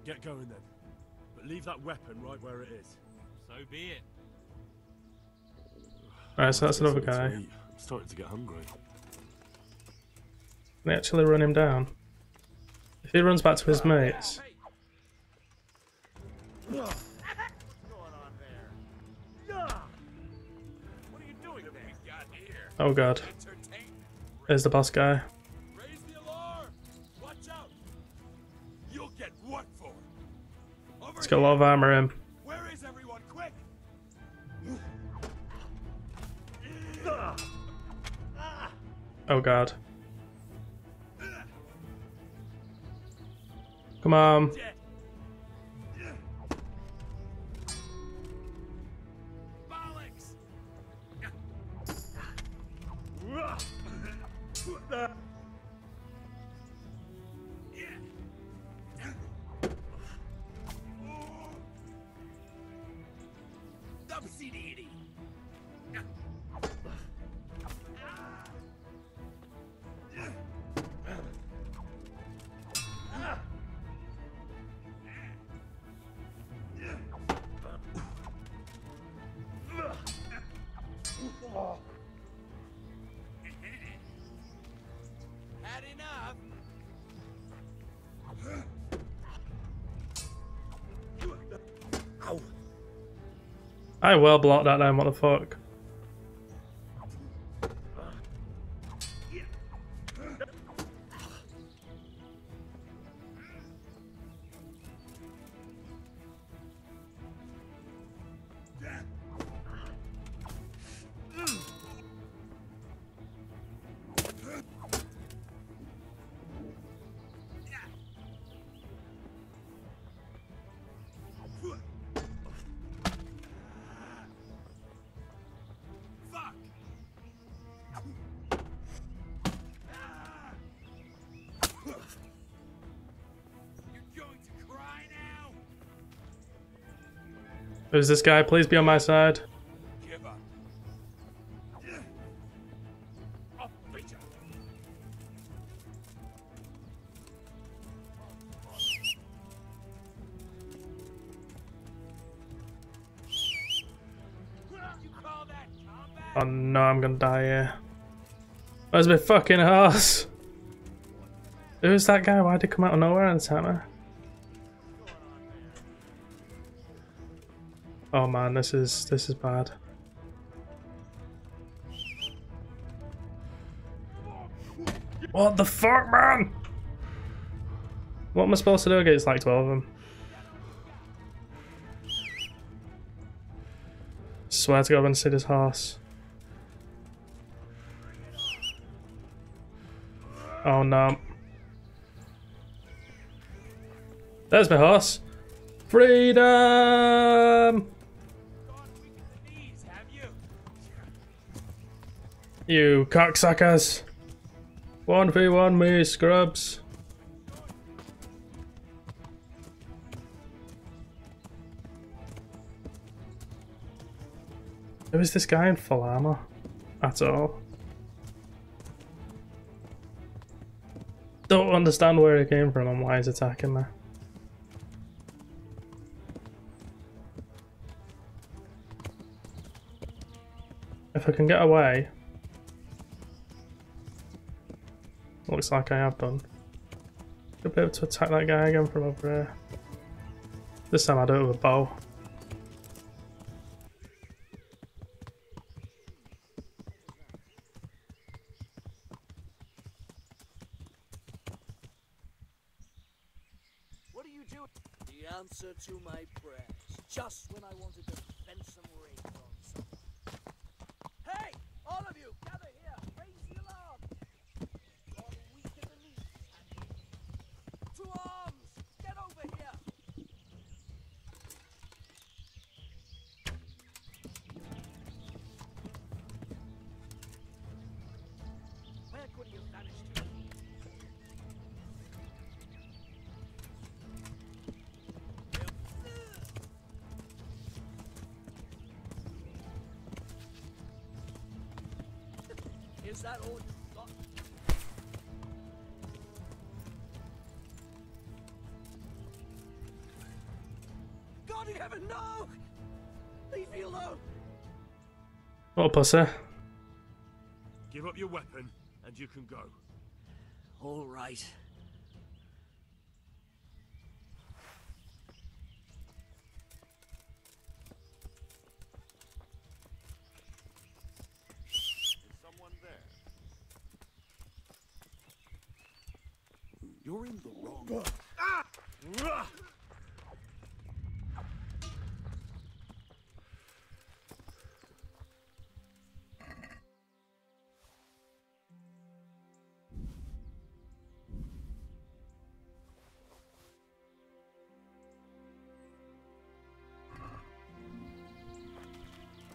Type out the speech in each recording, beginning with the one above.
Get going then. But leave that weapon right where it is. So be it. Right, so that's another Something to guy. eat. I'm starting to get hungry. Can they actually run him down? If he runs back to his mates. What's going on there? What are you doing there? You got here. Oh god. There's the boss guy. Raise the alarm! Watch out! You'll get what for? Over He's got a lot of armor in. Where is everyone? Quick! Oh god. Come on. Bollocks! Had enough. I well blocked that down, what the fuck? Who's this guy? Please be on my side. Give up. I'll beat you. You call that combat? Oh no, I'm gonna die here. Where's my fucking horse? Who's that guy? Why'd he come out of nowhere and attack me? Oh man, this is bad. What the fuck, man? What am I supposed to do against like 12 of them? Swear to God, I'm gonna see this horse. Oh no. There's my horse. Freedom! You cocksuckers! 1v1 me, scrubs! Who is this guy in full armor? At all? Don't understand where he came from and why he's attacking me. If I can get away... Looks like I have done. Should be able to attack that guy again from over here. This time I do it with a bow. What do you do? The answer to my prayers. Just when I wanted to vent some rage on someone. Hey! All of you! Gather here! Raise the alarm! You're weak in the knees. To arms! Get over here! Where could he have vanished to? Is that all you've got? Holy heaven, no! Leave me alone! What a pussy. Give up your weapon, and you can go. All right. Is someone there? You're in the wrong. Ah!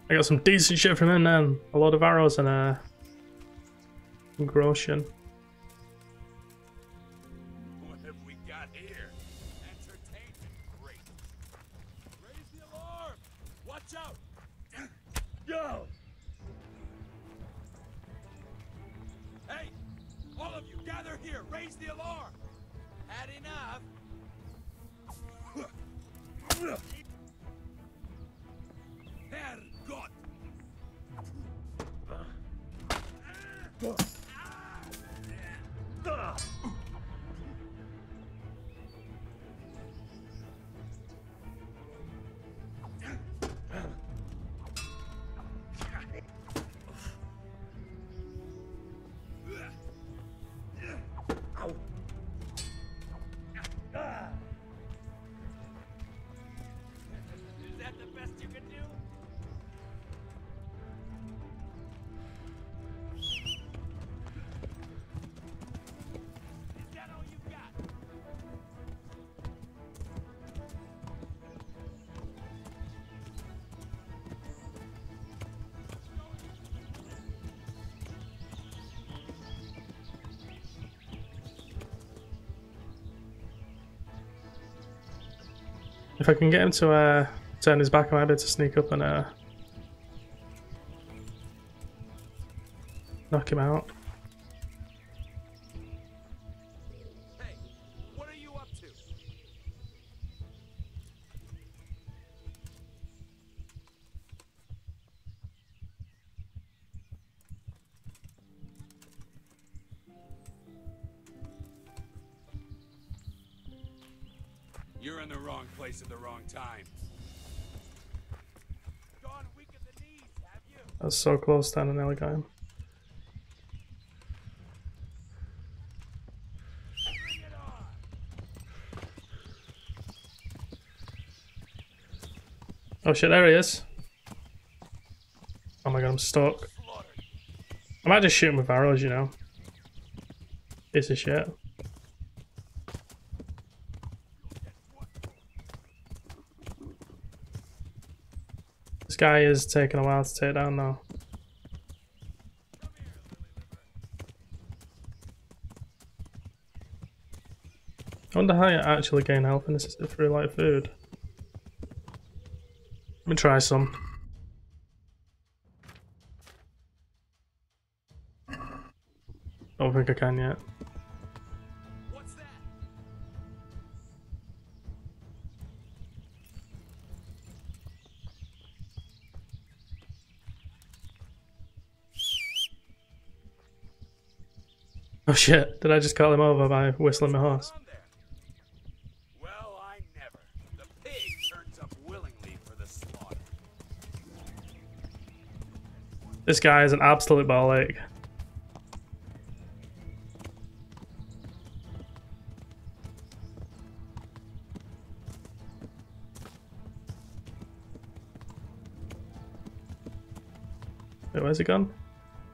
I got some decent shit from him then. A lot of arrows and Grosjean. What have we got here? Entertainment, great. Raise the alarm! Watch out! Go! Hey! All of you, gather here! Raise the alarm! Had enough. Herrgott! Is that the best you can do? Is that all you got? If I can get him to turn his back, I might be able to sneak up and knock him out. Hey, what are you up to? You're in the wrong place at the wrong time. Gone weak at the knees, have you? I was so close to an nearly got him. Bring it on! Oh shit, there he is. Oh my god, I'm stuck. Slaughtered. I might just shoot him with arrows, you know. Piece of shit. This guy is taking a while to take down though. Come here, Lily Liver. I wonder how you actually gain health in this. Is it through like food? Let me try some. Don't think I can yet. What's that? Oh shit, did I just call him over by whistling my horse? On there? Well, I never. The pig turns up willingly for the slaughter. This guy is an absolute ball ache. Wait, where's he gone?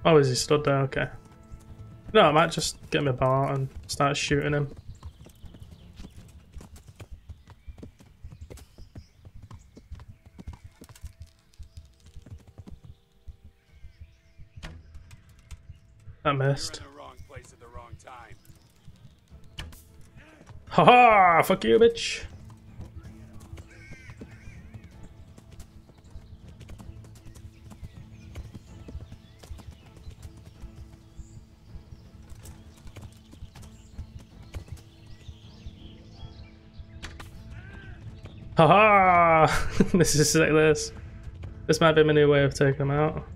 Oh, is he stood there? Okay. No, I might just get my bow out and start shooting him. That missed. You're in the wrong place at the wrong time. Haha! Fuck you, bitch! Haha! Oh, this is sick, this. This might be my new way of taking them out.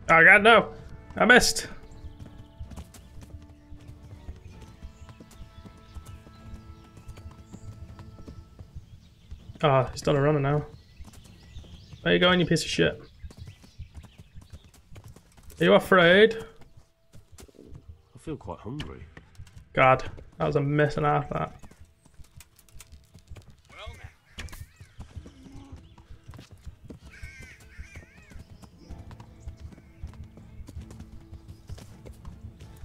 Oh god, no! I missed! Oh, he's done a runner now. Where you going, you piece of shit? Are you afraid? I feel quite hungry. God, that was a miss and a half, that. Well now.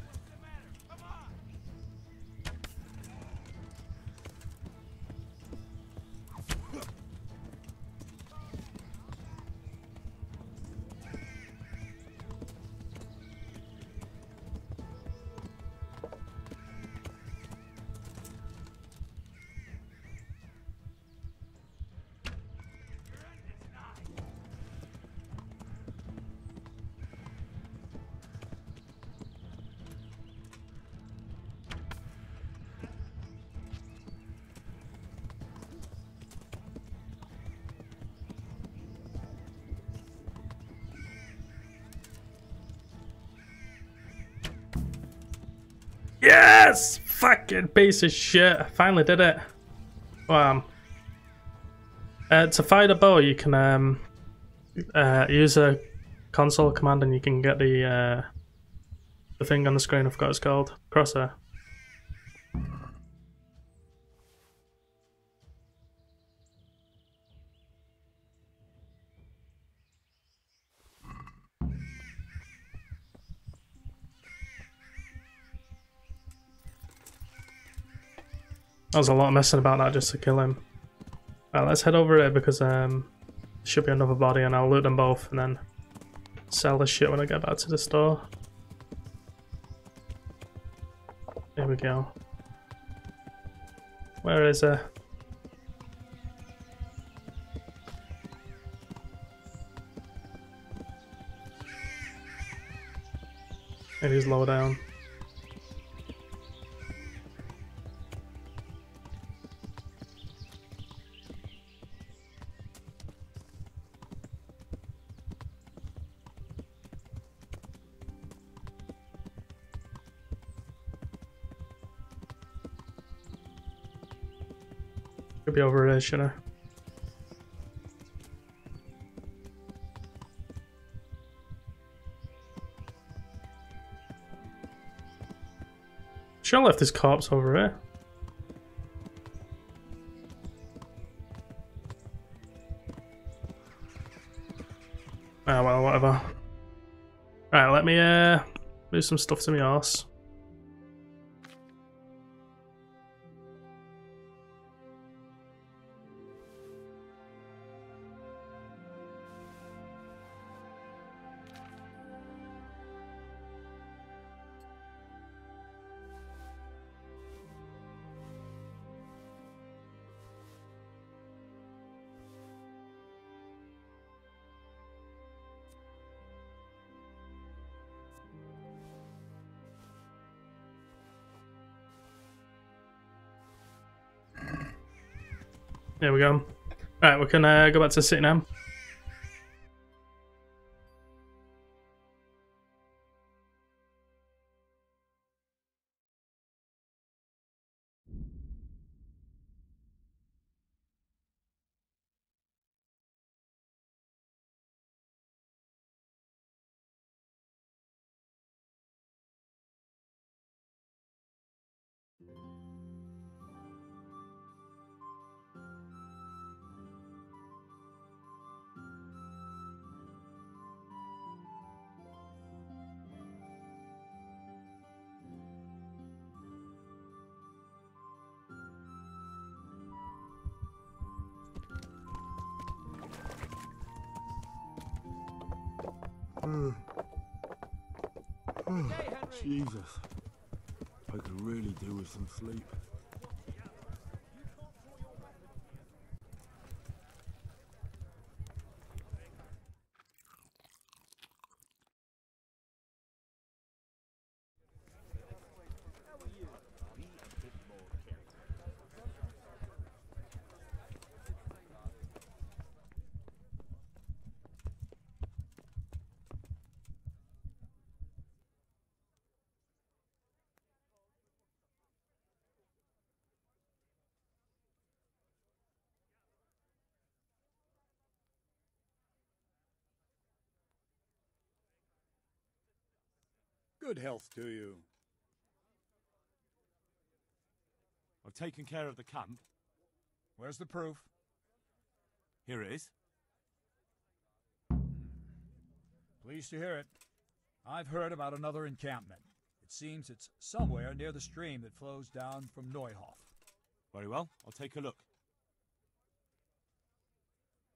What's the matter? Come on. Yes! Fucking piece of shit. I finally did it. Wow. To fire the bow, you can use a console command and you can get the thing on the screen. I forgot what it's called. Crosshair. That was a lot of messing about that just to kill him. Right, let's head over here because there should be another body and I'll loot them both and then sell the shit when I get back to the store. Here we go. Where is it? Maybe he's lower down. Could be over here, shouldn't I? Should have left his corpse over here. Ah, well, whatever. Right, let me move some stuff to my horse. There we go. Right, we can go back to the city now. Jesus. I could really do with some sleep. Good health to you. I've taken care of the camp. Where's the proof? Here it is. Pleased to hear it. I've heard about another encampment. It seems it's somewhere near the stream that flows down from Neuhof. Very well, I'll take a look.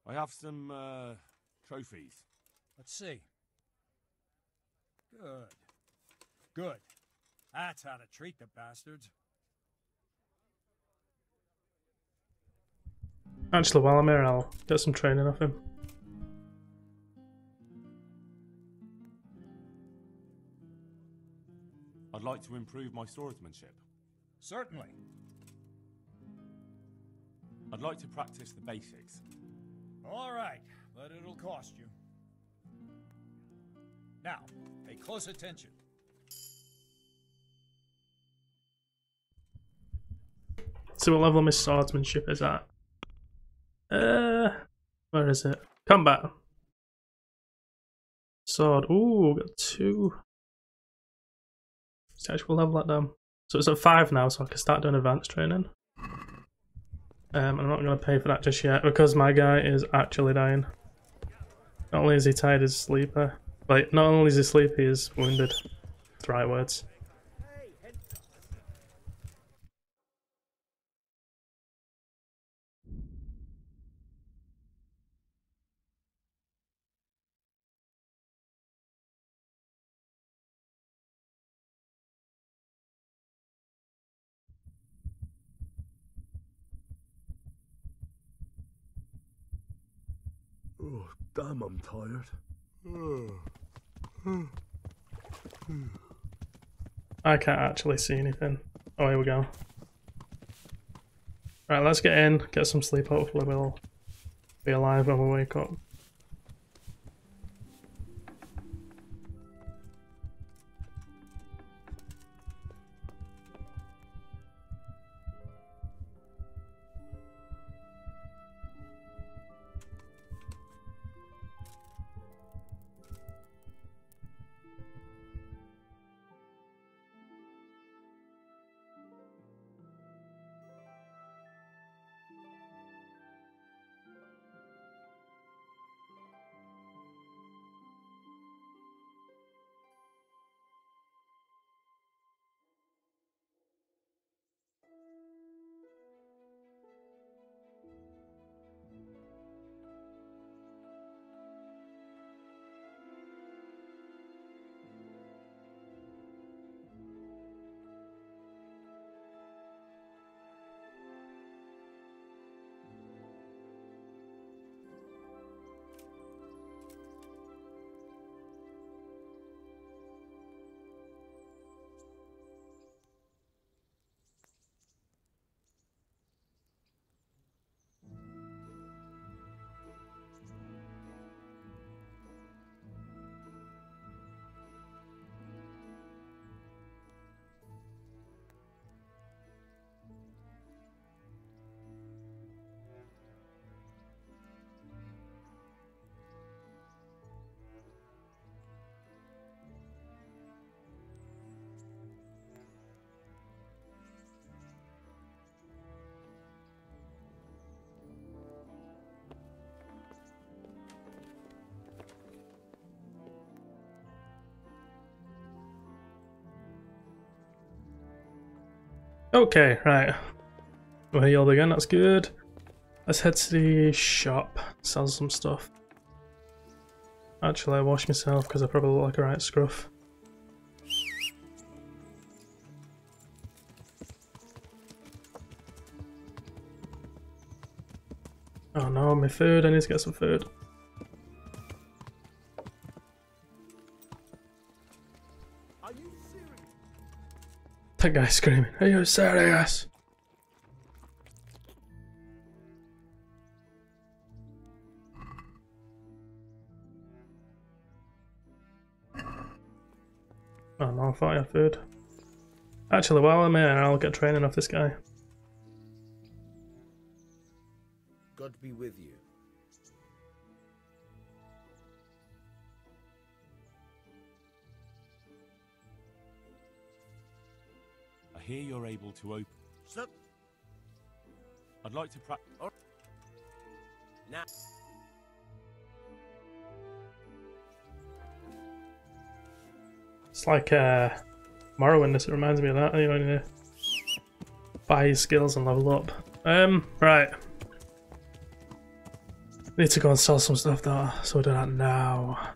I have some, trophies. Let's see. Good. Good. That's how to treat the bastards. Actually, while I'm here, I'll get some training off him. I'd like to improve my swordsmanship. Certainly. I'd like to practice the basics. All right, but it'll cost you. Now, pay close attention. See what level my swordsmanship is at. Where is it? Combat. Sword. Ooh, got 2. See, actually, we'll level that down. So it's at 5 now, so I can start doing advanced training. I'm not going to pay for that just yet because my guy is actually dying. Not only is he tired, he's a sleeper. Like, not only is he sleepy, he's wounded. That's the right words. Oh, damn, I'm tired. I can't actually see anything. Oh, here we go. Right, let's get in, get some sleep. Hopefully we'll be alive when we wake up. Okay, right. We're healed again, that's good. Let's head to the shop, sell some stuff. Actually, I wash myself because I probably look like a right scruff. Oh no, my food, I need to get some food. Are you serious? That guy's screaming, are you serious? Oh no, I thought I had food. Actually, while I'm here, I'll get training off this guy. God be with you. hear you're able to open. So, I'd like to practice. now, It's like Morrowind. This, it reminds me of that. You know, you need to buy your skills and level up. Right. Need to go and sell some stuff though, so we'll do that now.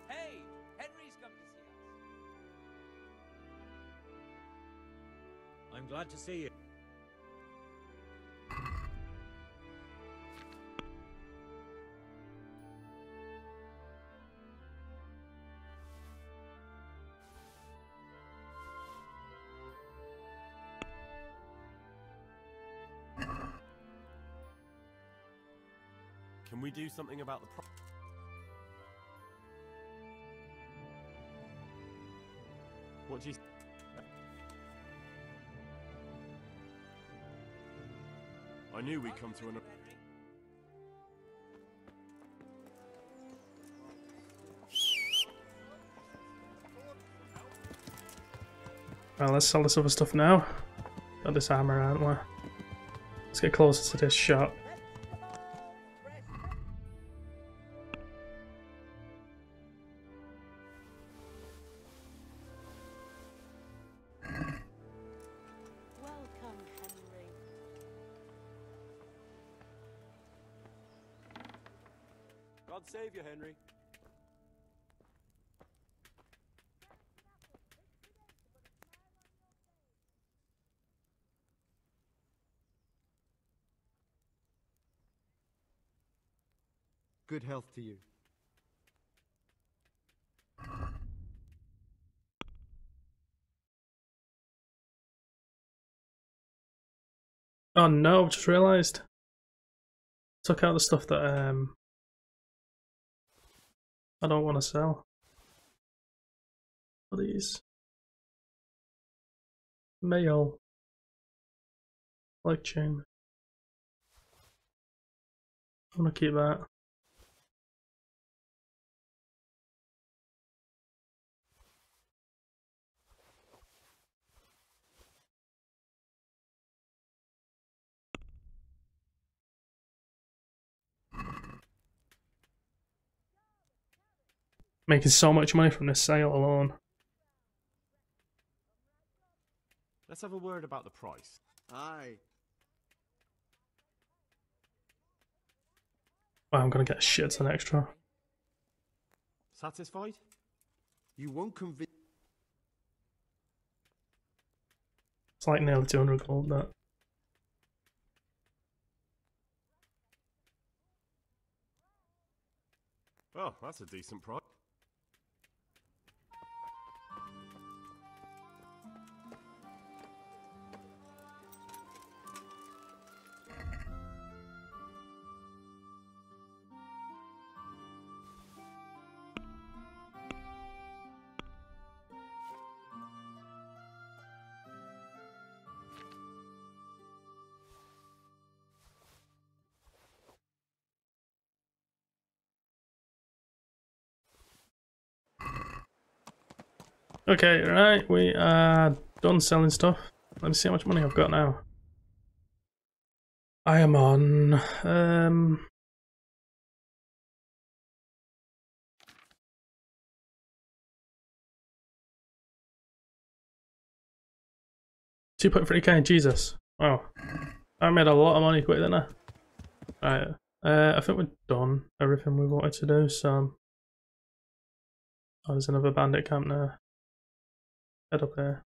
Hey, Henry's come to see us. I'm glad to see you. Can we do something about the What do you... I knew we'd come to an... Well, let's sell this other stuff now. Got this armor, aren't we? Let's get closer to this shop. Welcome, Henry. God save you, Henry. Good health to you. Oh no, just realised. Took out the stuff that I don't want to sell. What are these? Mail. Leg chain. I'm gonna keep that. Making so much money from this sale alone. Let's have a word about the price. Aye. Wow, I'm gonna get a shit ton extra. Satisfied? You won't convince. It's like nearly 200 gold, that. Oh, that's a decent price. Okay, right, we are done selling stuff. Let me see how much money I've got now. I am on $2.3k Jesus. Wow. I made a lot of money quick, didn't I? Right. I think we're done. Everything we wanted to do, so... Oh, there's another bandit camp now. Head up here.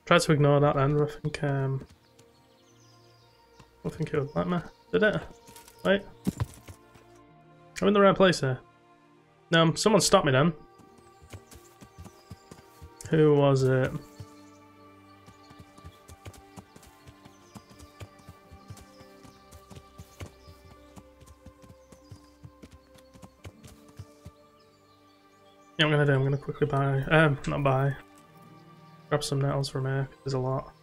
Try to ignore that then. I think it would let me. Did it? Wait. I'm in the right place here. No, someone stopped me then. Who was it? Yeah, I'm gonna quickly buy, not buy. Grab some nettles from here, there's a lot.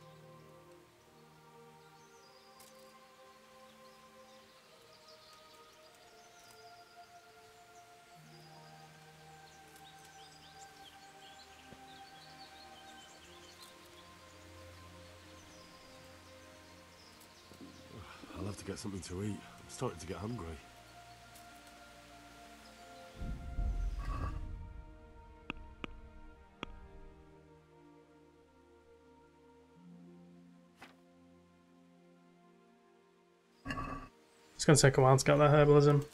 I'll have to get something to eat. I'm starting to get hungry. It's gonna take a while to get that herbalism.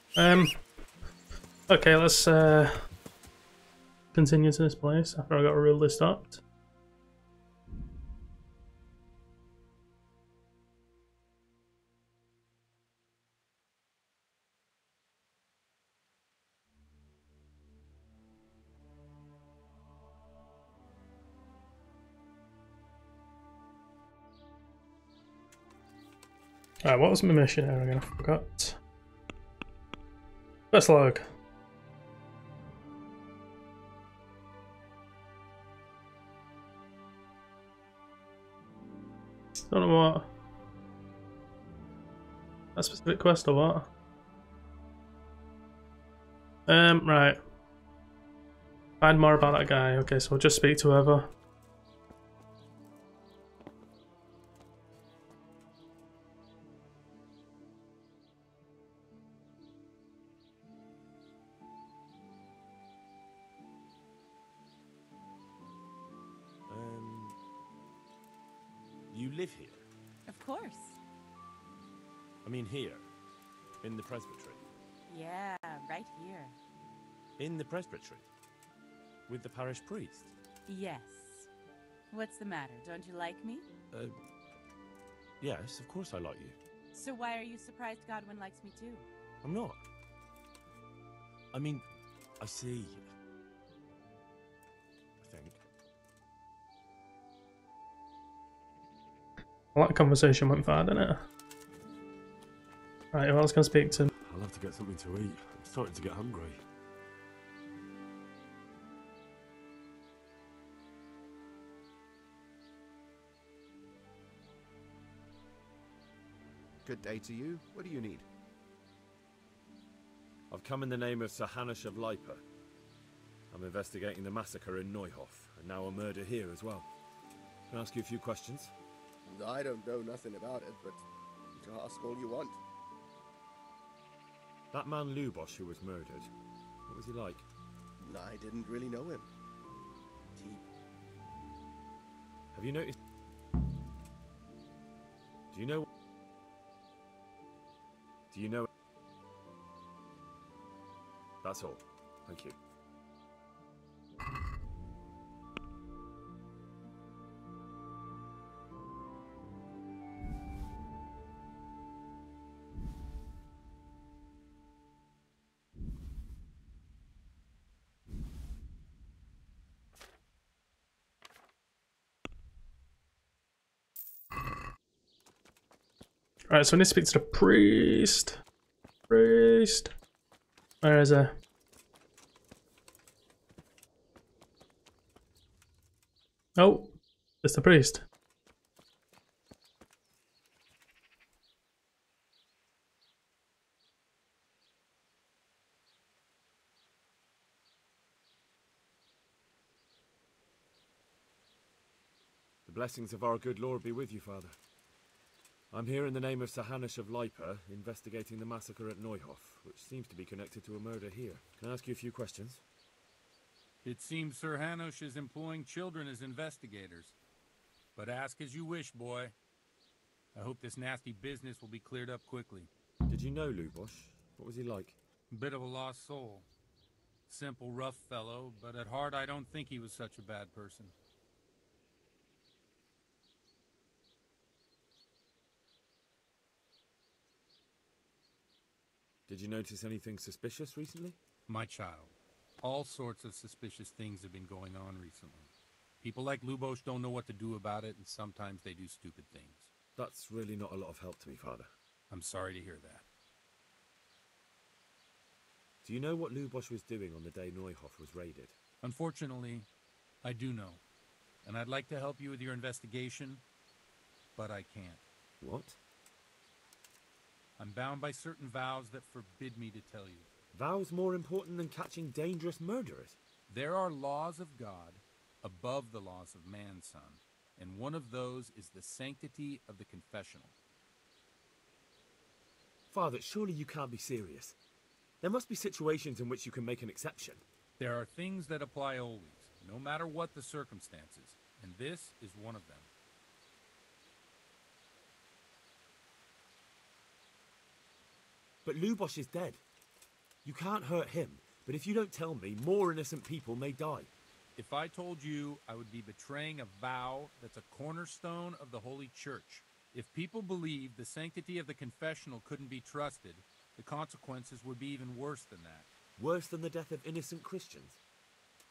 Okay, let's continue to this place after I got really stopped. Alright, what was my mission here again? I forgot. First log. Don't know what. A specific quest or what? Right. Find more about that guy. Okay, so we'll just speak to whoever. You live here? Of course. I mean here, in the presbytery. Yeah, right here. In the presbytery? With the parish priest? Yes. What's the matter? Don't you like me? Yes, of course I like you. So why are you surprised Godwin likes me too? I'm not. I mean, I see. I think. Well, that conversation went far, didn't it? Right, who else can speak to? I'll have to get something to eat. I'm starting to get hungry. Good day to you. What do you need? I've come in the name of Sir Hanush of Lipa. I'm investigating the massacre in Neuhof, and now a murder here as well. Can I ask you a few questions? I don't know nothing about it, but you can ask all you want. That man Lubosh who was murdered, what was he like? I didn't really know him. Have you noticed? Do you know? Do you know? That's all. Thank you. Alright, so I need to speak to the priest. Priest. Where is he? Oh, it's the priest. The blessings of our good Lord be with you, Father. I'm here in the name of Sir Hanush of Lipa, investigating the massacre at Neuhof, which seems to be connected to a murder here. Can I ask you a few questions? It seems Sir Hanush is employing children as investigators. But ask as you wish, boy. I hope this nasty business will be cleared up quickly. Did you know Lubosh? What was he like? Bit of a lost soul. Simple, rough fellow, but at heart I don't think he was such a bad person. Did you notice anything suspicious recently? My child, all sorts of suspicious things have been going on recently. People like Lubosh don't know what to do about it, and sometimes they do stupid things. That's really not a lot of help to me, Father. I'm sorry to hear that. Do you know what Lubosh was doing on the day Neuhof was raided? Unfortunately, I do know. And I'd like to help you with your investigation, but I can't. What? I'm bound by certain vows that forbid me to tell you. Vows more important than catching dangerous murderers? There are laws of God above the laws of man, son. And one of those is the sanctity of the confessional. Father, surely you can't be serious. There must be situations in which you can make an exception. There are things that apply always, no matter what the circumstances. And this is one of them. But Lubosh is dead. You can't hurt him, but if you don't tell me, more innocent people may die. If I told you, I would be betraying a vow that's a cornerstone of the Holy Church. If people believed the sanctity of the confessional couldn't be trusted, the consequences would be even worse than that. Worse than the death of innocent Christians?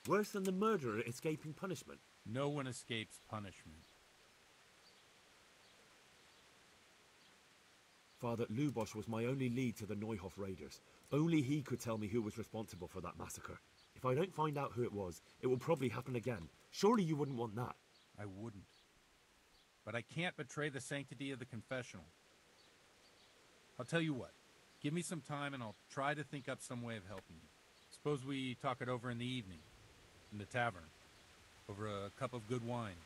Worse than the murderer escaping punishment? No one escapes punishment. Father, Lubosh was my only lead to the Neuhof raiders. Only he could tell me who was responsible for that massacre. If I don't find out who it was, it will probably happen again. Surely you wouldn't want that. I wouldn't. But I can't betray the sanctity of the confessional. I'll tell you what. Give me some time and I'll try to think up some way of helping you. Suppose we talk it over in the evening, in the tavern, over a cup of good wine.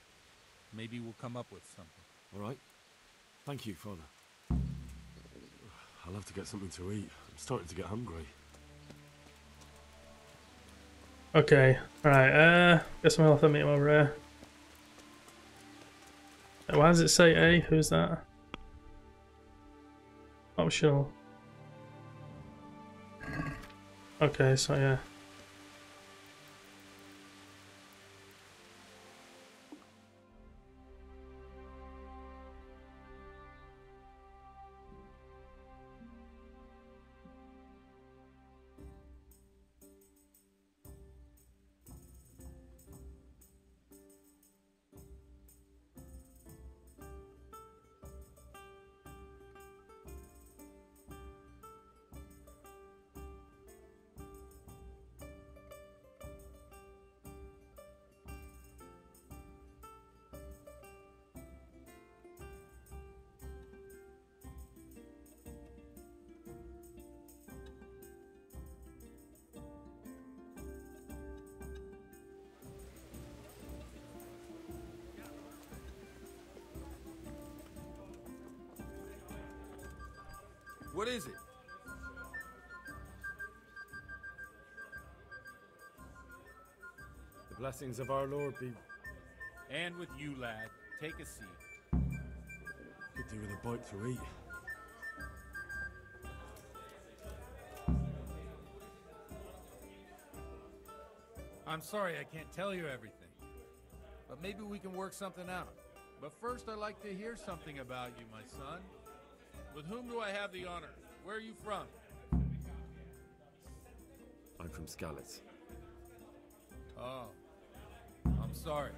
Maybe we'll come up with something. All right. Thank you, Father. I'll have to get something to eat. I'm starting to get hungry. Okay, alright, guess I'm gonna have to meet him over here. Why does it say A? Who's that? Optional. Okay, so yeah. What is it? The blessings of our Lord be... And with you, lad. Take a seat. Could do with a bite to eat. I'm sorry I can't tell you everything. But maybe we can work something out. But first I'd like to hear something about you, my son. With whom do I have the honor? Where are you from? I'm from Skalitz. Oh. I'm sorry.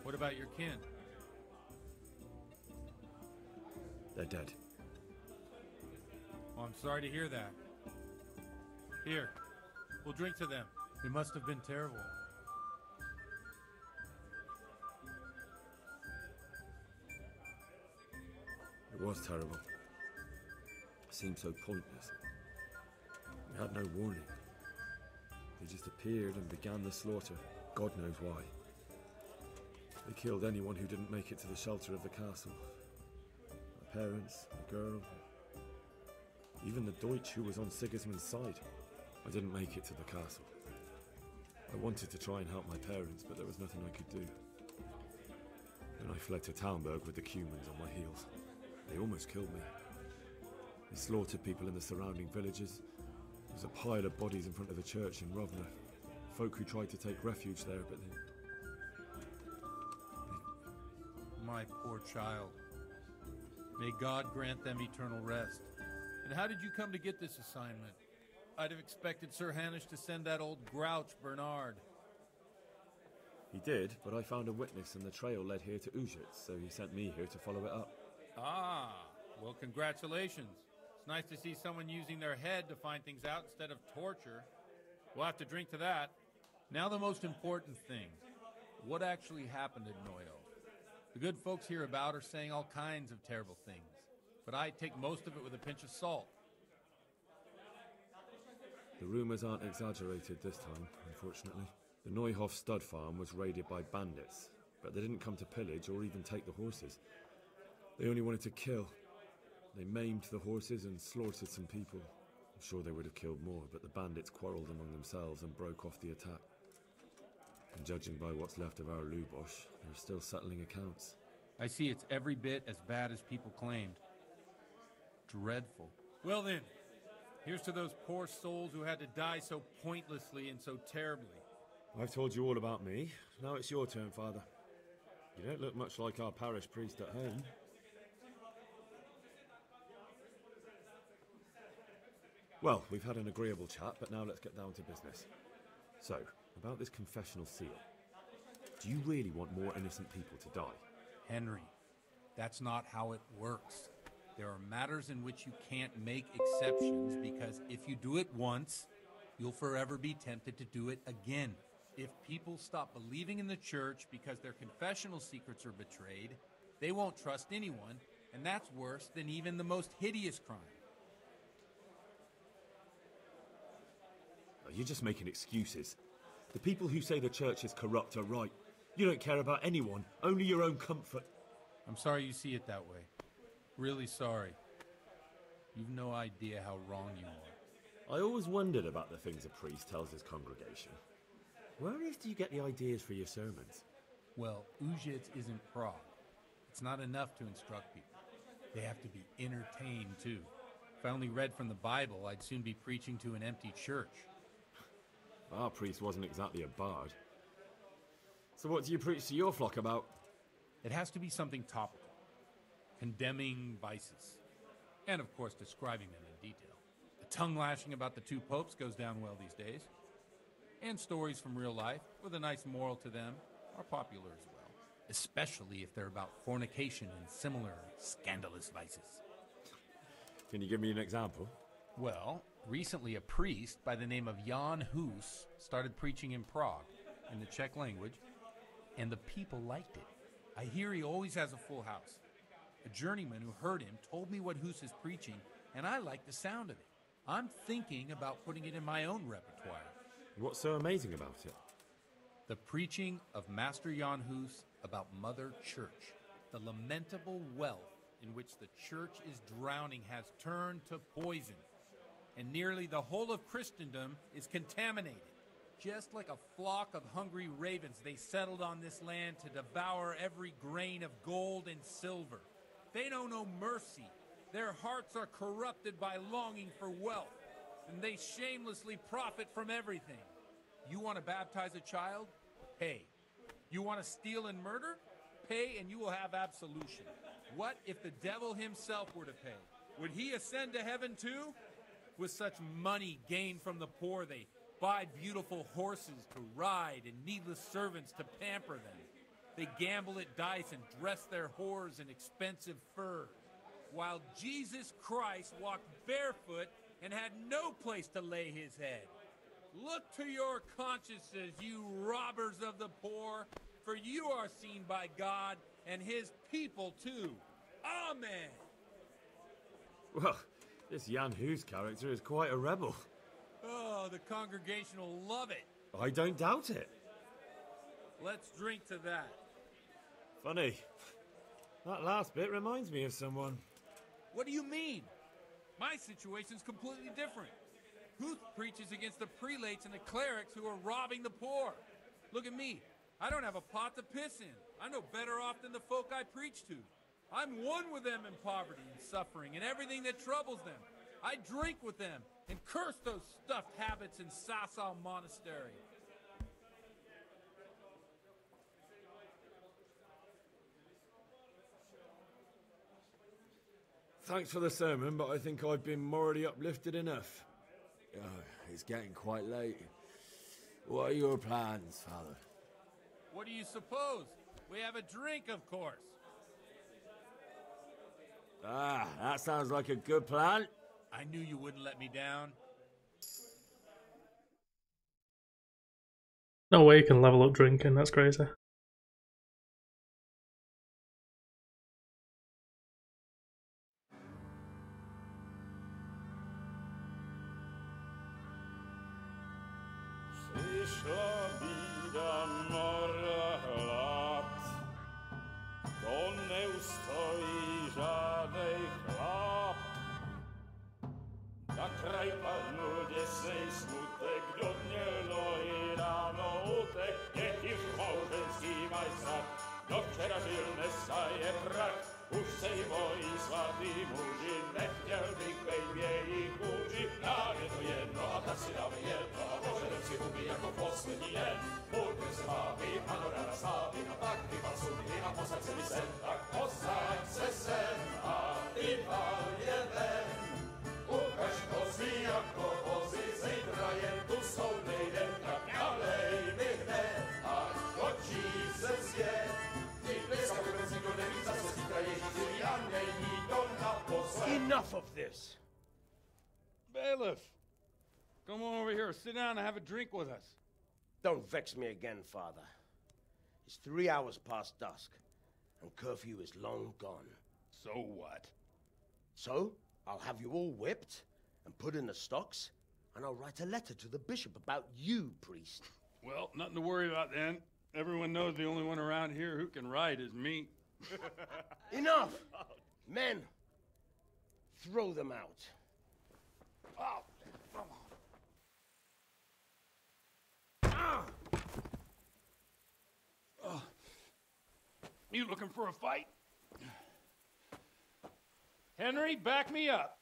What about your kin? They're dead. Well, I'm sorry to hear that. Here, we'll drink to them. It must have been terrible. It was terrible. It seemed so pointless. We had no warning. They just appeared and began the slaughter. God knows why. They killed anyone who didn't make it to the shelter of the castle. My parents, the girl, even the Deutsch who was on Sigismund's side. I didn't make it to the castle. I wanted to try and help my parents, but there was nothing I could do. Then I fled to Talmberg with the Cumans on my heels. They almost killed me. They slaughtered people in the surrounding villages. There was a pile of bodies in front of the church in Rovna. Folk who tried to take refuge there, but they... My poor child. May God grant them eternal rest. And how did you come to get this assignment? I'd have expected Sir Hanish to send that old grouch, Bernard. He did, but I found a witness and the trail led here to Ujitz, so he sent me here to follow it up. Ah, well, congratulations. It's nice to see someone using their head to find things out instead of torture. We'll have to drink to that. Now the most important thing. What actually happened at Noyo? The good folks hereabout are saying all kinds of terrible things, but I take most of it with a pinch of salt. The rumours aren't exaggerated this time, unfortunately. The Neuhof stud farm was raided by bandits, but they didn't come to pillage or even take the horses. They only wanted to kill. They maimed the horses and slaughtered some people. I'm sure they would have killed more, but the bandits quarrelled among themselves and broke off the attack. And judging by what's left of our Lubosh, they're still settling accounts. I see it's every bit as bad as people claimed. Dreadful. Well then, here's to those poor souls who had to die so pointlessly and so terribly. I've told you all about me. Now it's your turn, Father. You don't look much like our parish priest at home. Well, we've had an agreeable chat, but now let's get down to business. So, about this confessional seal. Do you really want more innocent people to die? Henry, that's not how it works. There are matters in which you can't make exceptions because if you do it once, you'll forever be tempted to do it again. If people stop believing in the church because their confessional secrets are betrayed, they won't trust anyone, and that's worse than even the most hideous crime. Oh, you're just making excuses. The people who say the church is corrupt are right. You don't care about anyone, only your own comfort. I'm sorry you see it that way. Really sorry. You've no idea how wrong you are. I always wondered about the things a priest tells his congregation. Where on earth do you get the ideas for your sermons? Well, Ujitz isn't Prague. It's not enough to instruct people. They have to be entertained, too. If I only read from the Bible, I'd soon be preaching to an empty church. Our priest wasn't exactly a bard. So what do you preach to your flock about? It has to be something topical. Condemning vices. And, of course, describing them in detail. The tongue-lashing about the two popes goes down well these days. And stories from real life, with a nice moral to them, are popular as well. Especially if they're about fornication and similar scandalous vices. Can you give me an example? Well, recently a priest by the name of Jan Hus started preaching in Prague, in the Czech language, and the people liked it. I hear he always has a full house. A journeyman who heard him told me what Hus is preaching, and I like the sound of it. I'm thinking about putting it in my own repertoire. What's so amazing about it? The preaching of Master Jan Hus about Mother Church. The lamentable wealth in which the church is drowning has turned to poison. And nearly the whole of Christendom is contaminated. Just like a flock of hungry ravens, they settled on this land to devour every grain of gold and silver. They know no mercy. Their hearts are corrupted by longing for wealth, and they shamelessly profit from everything. You want to baptize a child? Pay. You want to steal and murder? Pay and you will have absolution. What if the devil himself were to pay? Would he ascend to heaven too? With such money gained from the poor, they buy beautiful horses to ride and needless servants to pamper them. They gamble at dice and dress their whores in expensive furs. while Jesus Christ walked barefoot and had no place to lay his head. Look to your consciences, you robbers of the poor, for you are seen by God and his people too. Amen. Well, this Jan Hughes character is quite a rebel. Oh, the congregation will love it. I don't doubt it. Let's drink to that. Funny. That last bit reminds me of someone. What do you mean? My situation's completely different. Huth preaches against the prelates and the clerics who are robbing the poor. Look at me. I don't have a pot to piss in. I'm no better off than the folk I preach to. I'm one with them in poverty and suffering and everything that troubles them. I drink with them and curse those stuffed habits in Sasau Monastery. Thanks for the sermon, but I think I've been morally uplifted enough. It's getting quite late. What are your plans, Father? What do you suppose? We have a drink, of course. Ah, that sounds like a good plan. I knew you wouldn't let me down. No way you can level up drinking, that's crazy. Enough of this! Bailiff! Come on over here, sit down and have a drink with us. Don't vex me again, Father. It's 3 hours past dusk, and curfew is long gone. So what? So, I'll have you all whipped, and put in the stocks, and I'll write a letter to the bishop about you, priest. Well, nothing to worry about then. Everyone knows the only one around here who can write is me. Enough! Men, throw them out. Oh, come on. You looking for a fight? Henry, back me up.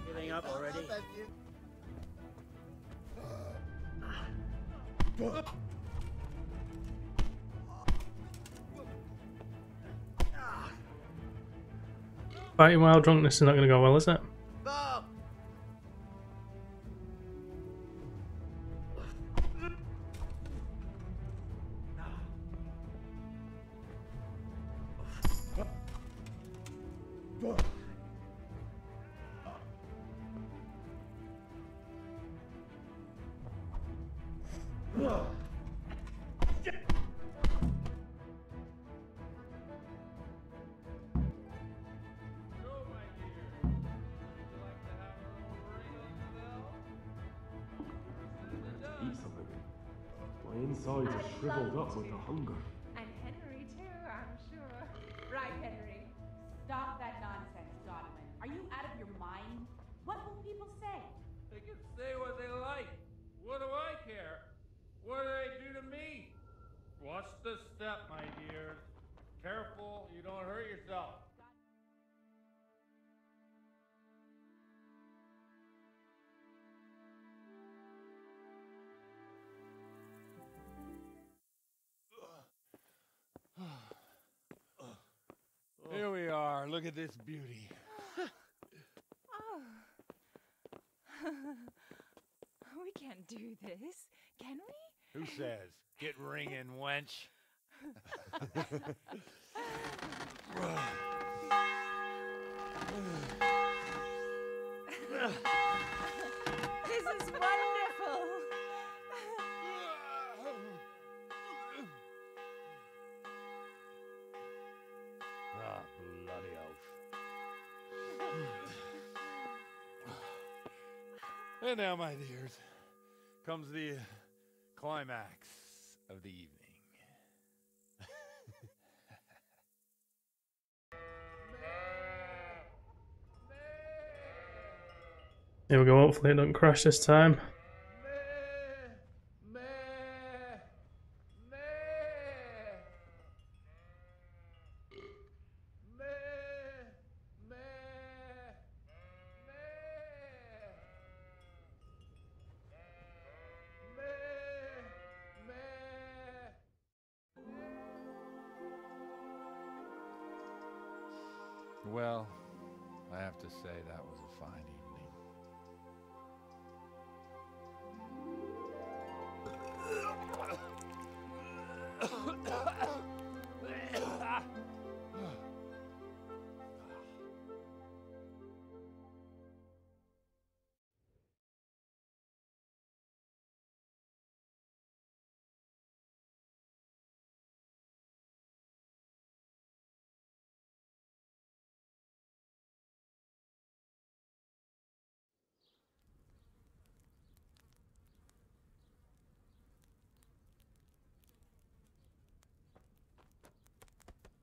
Giving up already? Fighting while drunk, this is not going to go well, is it? Eat something. My insides are shriveled up with the hunger. And Henry too, I'm sure. Right, Henry. Stop that nonsense, Donovan. Are you out of your mind? What will people say? They can say what they like. What do I care? What do they do to me? Watch the step, my dears. Careful, you don't hurt yourself. Here we are, Look at this beauty. Oh. We can't do this, can we? Who says? Get ringing, wench. This is wonderful. Ah, bloody oath. And now, my dears, comes the climax of the evening. Here we go, hopefully it doesn't crash this time. Well, I have to say that was a fine evening.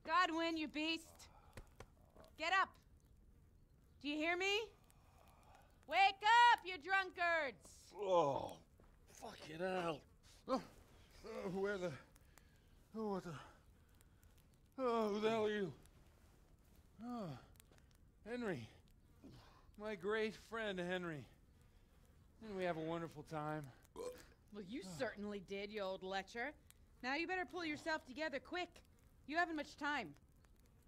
Godwin, you beast! Get up! Do you hear me? Wake up, you drunkards! Oh, fucking hell. Where the... Oh, what the... Oh, who the hell are you? Oh, Henry. My great friend, Henry. Didn't we have a wonderful time? Well, you certainly did, you old lecher. Now you better pull yourself together quick. You haven't much time.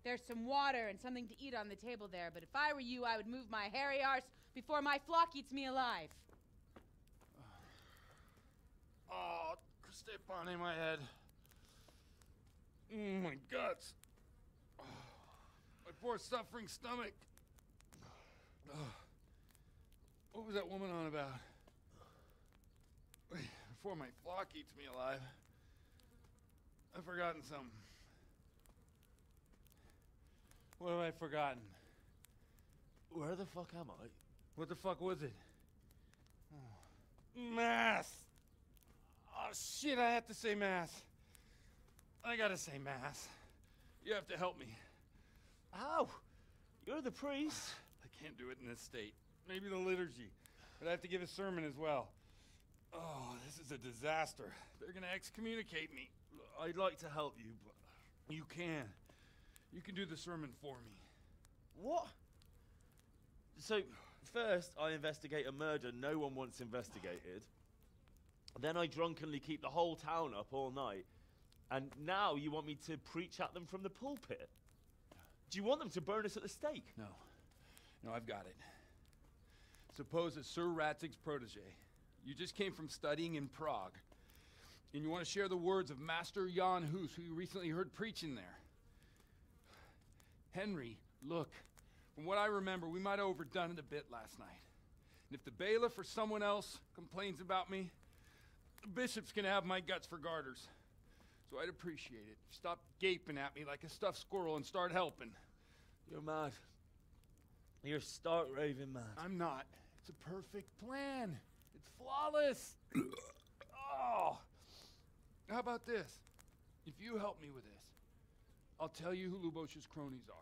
There's some water and something to eat on the table there, but if I were you, I would move my hairy arse before my flock eats me alive. Oh, step on in my head. My guts. Oh, my poor suffering stomach. Oh, what was that woman on about? Before my flock eats me alive. I've forgotten something. What have I forgotten? Where the fuck am I? What the fuck was it? Oh. Mass! Oh shit, I have to say mass. I gotta say mass. You have to help me. How? You're the priest. I can't do it in this state. Maybe the liturgy. But I have to give a sermon as well. Oh, this is a disaster. They're gonna excommunicate me. I'd like to help you, but you can. You can do the sermon for me. What? So, first I investigate a murder no one wants investigated. Then I drunkenly keep the whole town up all night. And now you want me to preach at them from the pulpit? Do you want them to burn us at the stake? No. No, I've got it. Suppose that Sir Ratzig's protege. You just came from studying in Prague. And you want to share the words of Master Jan Hus, who you recently heard preaching there. Henry, look, from what I remember, we might have overdone it a bit last night. And if the bailiff or someone else complains about me, the bishop's gonna have my guts for garters. So I'd appreciate it. Stop gaping at me like a stuffed squirrel and start helping. You're mad. You're stark raving mad. I'm not. It's a perfect plan. It's flawless. Oh. How about this? If you help me with this, I'll tell you who Lubosh's cronies are.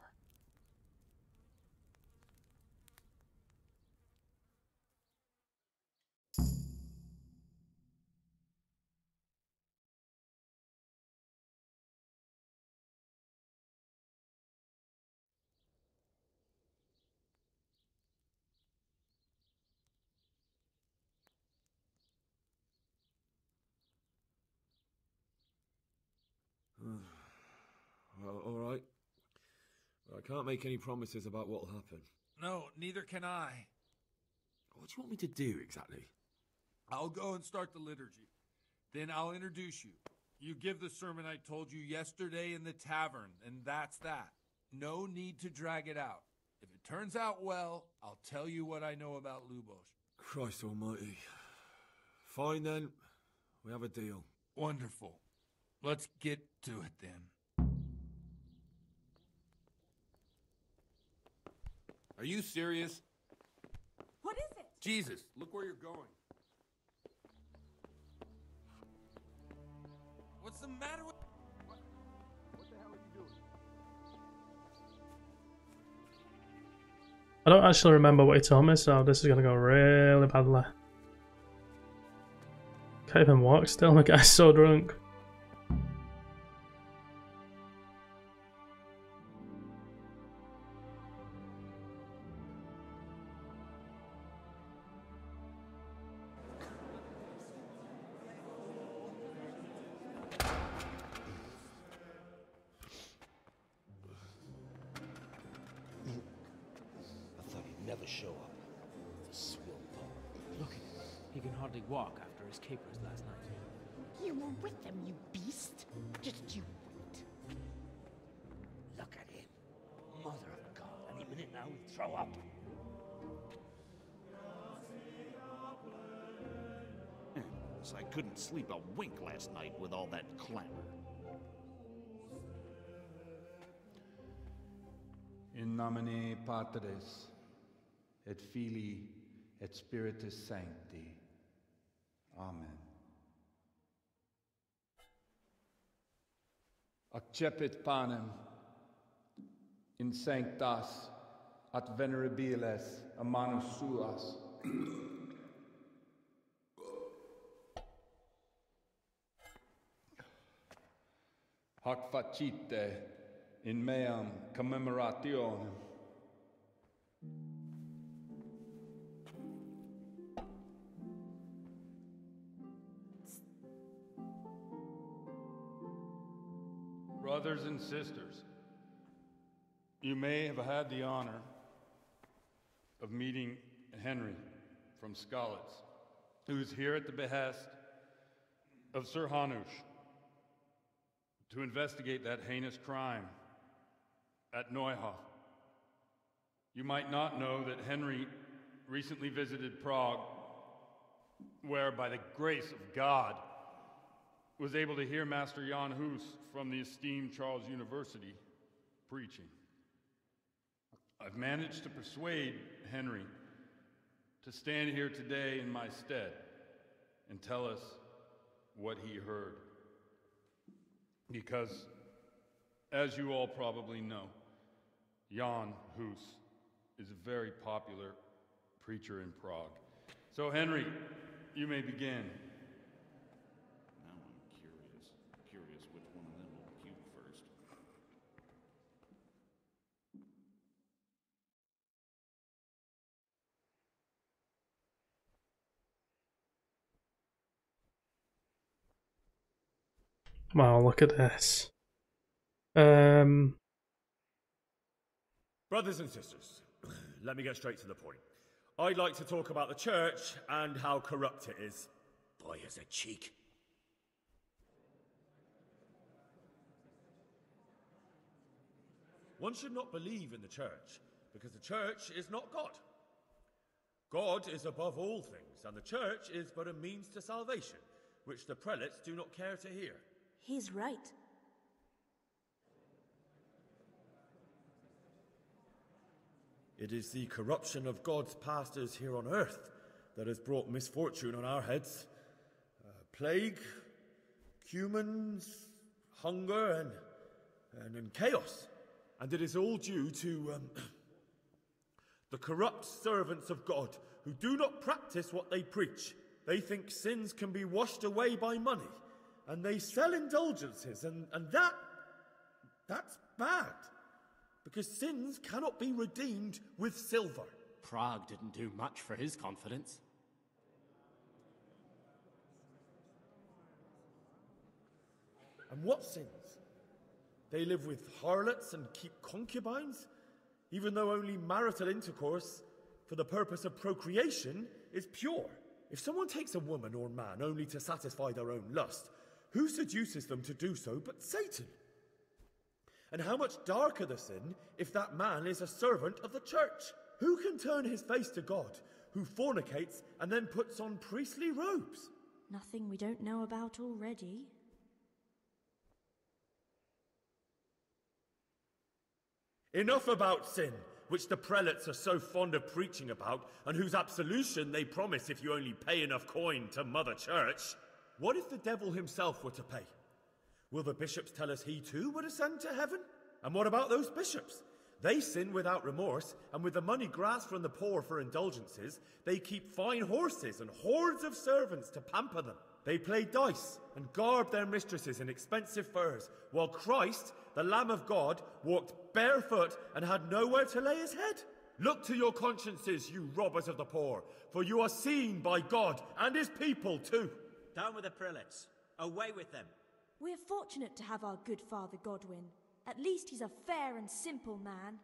Well, all right. I can't make any promises about what'll happen. No, neither can I. What do you want me to do exactly? I'll go and start the liturgy. Then I'll introduce you. You give the sermon I told you yesterday in the tavern, and that's that. No need to drag it out. If it turns out well, I'll tell you what I know about Lubos. Christ almighty. Fine then. We have a deal. Wonderful. Let's get to it then. Are you serious? What is it? Jesus, look where you're going. What's the matter with... What the hell are you doing? I don't actually remember what he told me, so this is gonna go really badly. Can't even walk still, my guy's so drunk. Never show up. The swill bum. Look at him. He can hardly walk after his capers last night. You were with them, you beast. Just you wait. Look at him. Mother of God. Any minute now he'll throw up. So I couldn't sleep a wink last night with all that clamor. In nomine Patris, et Filii, et Spiritus Sancti. Amen. Accepit panem in sanctas at venerabiles a manus suas. Hac facite in meam commemorationem. Brothers and sisters, you may have had the honor of meeting Henry from Skalitz, who is here at the behest of Sir Hanush to investigate that heinous crime at Neuhof. You might not know that Henry recently visited Prague, where, by the grace of God, was able to hear Master Jan Hus from the esteemed Charles University preaching. I've managed to persuade Henry to stand here today in my stead and tell us what he heard. Because, as you all probably know, Jan Hus is a very popular preacher in Prague. So, Henry, you may begin. Now I'm curious which one of them will puke first. Wow, look at this. Brothers and sisters, let me get straight to the point. I'd like to talk about the church and how corrupt it is. Boy has a cheek. One should not believe in the church, because the church is not God. God is above all things, and the church is but a means to salvation, which the prelates do not care to hear. He's right. It is the corruption of God's pastors here on earth that has brought misfortune on our heads. Plague, humans, hunger, and chaos. And it is all due to the corrupt servants of God who do not practice what they preach. They think sins can be washed away by money, and they sell indulgences, and that's bad. Because sins cannot be redeemed with silver. Prague didn't do much for his confidence. And what sins? They live with harlots and keep concubines, even though only marital intercourse for the purpose of procreation is pure. If someone takes a woman or man only to satisfy their own lust, who seduces them to do so but Satan? And how much darker the sin if that man is a servant of the church? Who can turn his face to God, who fornicates and then puts on priestly robes? Nothing we don't know about already. Enough about sin, which the prelates are so fond of preaching about, and whose absolution they promise if you only pay enough coin to Mother Church. What if the devil himself were to pay? Will the bishops tell us he too would ascend to heaven? And what about those bishops? They sin without remorse, and with the money grasped from the poor for indulgences, they keep fine horses and hordes of servants to pamper them. They play dice and garb their mistresses in expensive furs, while Christ, the Lamb of God, walked barefoot and had nowhere to lay his head. Look to your consciences, you robbers of the poor, for you are seen by God and his people too. Down with the prelates. Away with them. We're fortunate to have our good Father Godwin. At least he's a fair and simple man.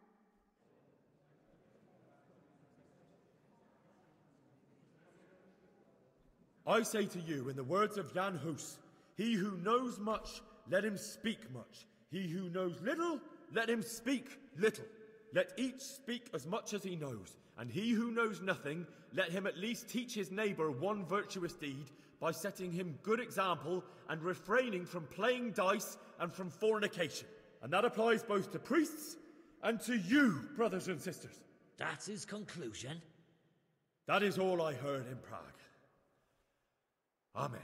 I say to you, in the words of Jan Hus, he who knows much, let him speak much. He who knows little, let him speak little. Let each speak as much as he knows, and he who knows nothing, let him at least teach his neighbour one virtuous deed by setting him good example and refraining from playing dice and from fornication. And that applies both to priests and to you, brothers and sisters. That's his conclusion? That is all I heard in Prague. Amen.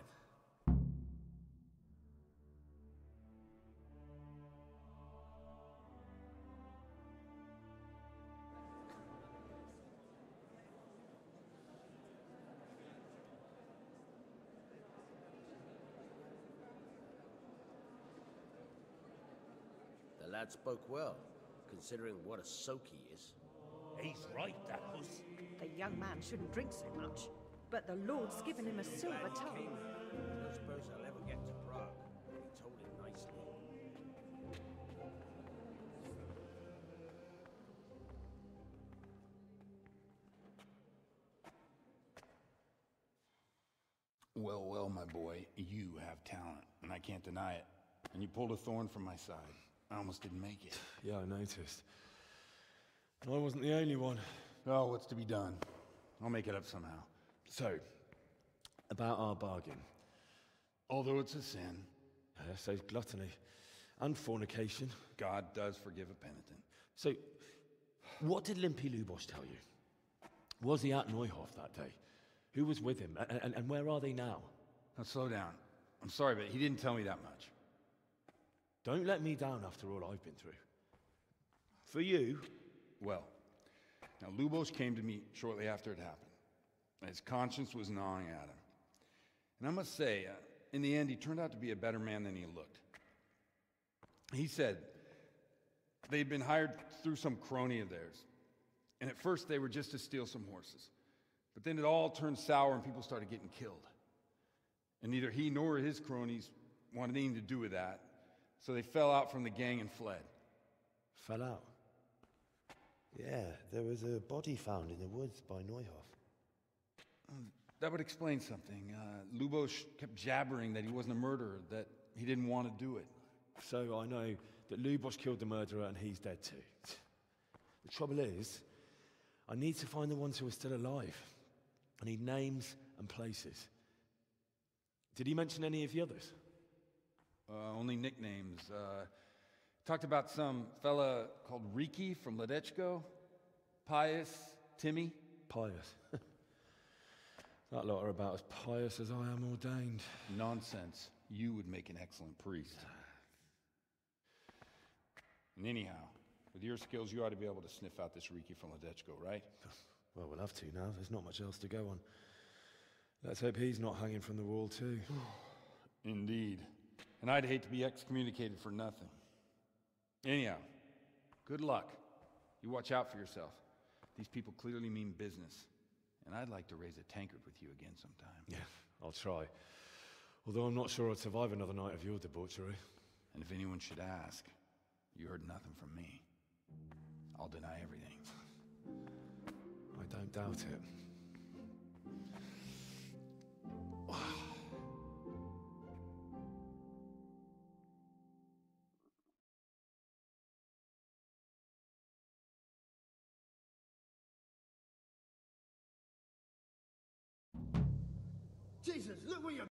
The lad spoke well, considering what a soak he is. He's right, that Hus. The young man shouldn't drink so much, but the Lord's given him a silver tongue. I don't suppose I'll ever get to Prague. He told it nicely. Well, well, my boy, you have talent, and I can't deny it. And you pulled a thorn from my side. I almost didn't make it. Yeah, I noticed. And I wasn't the only one. Oh, what's to be done? I'll make it up somehow. So, about our bargain. Although it's a sin. So gluttony and fornication. God does forgive a penitent. So, what did Limpy Lubos tell you? Was he at Neuhof that day? Who was with him? And where are they now? Now slow down. I'm sorry, but he didn't tell me that much. Don't let me down after all I've been through. For you... Well, now Lubos came to me shortly after it happened. His conscience was gnawing at him. And I must say, in the end, he turned out to be a better man than he looked. He said they'd been hired through some crony of theirs. And at first they were just to steal some horses. But then it all turned sour and people started getting killed. And neither he nor his cronies wanted anything to do with that. So they fell out from the gang and fled. Fell out? Yeah, there was a body found in the woods by Neuhof. That would explain something. Lubos kept jabbering that he wasn't a murderer, that he didn't want to do it. So I know that Lubos killed the murderer and he's dead too. The trouble is, I need to find the ones who are still alive. I need names and places. Did he mention any of the others? Only nicknames. Talked about some fella called Riki from Ledechko, Pius, Timmy. Pius. That lot are about as pious as I am ordained. Nonsense. You would make an excellent priest. And anyhow, with your skills, you ought to be able to sniff out this Riki from Ledechko, right? Well, we'll have to now. There's not much else to go on. Let's hope he's not hanging from the wall too. Indeed. And I'd hate to be excommunicated for nothing. Anyhow, good luck. You watch out for yourself. These people clearly mean business. And I'd like to raise a tankard with you again sometime. Yeah, I'll try. Although I'm not sure I'd survive another night of your debauchery. And if anyone should ask, You heard nothing from me. I'll deny everything. I don't doubt it. Jesus, look where you're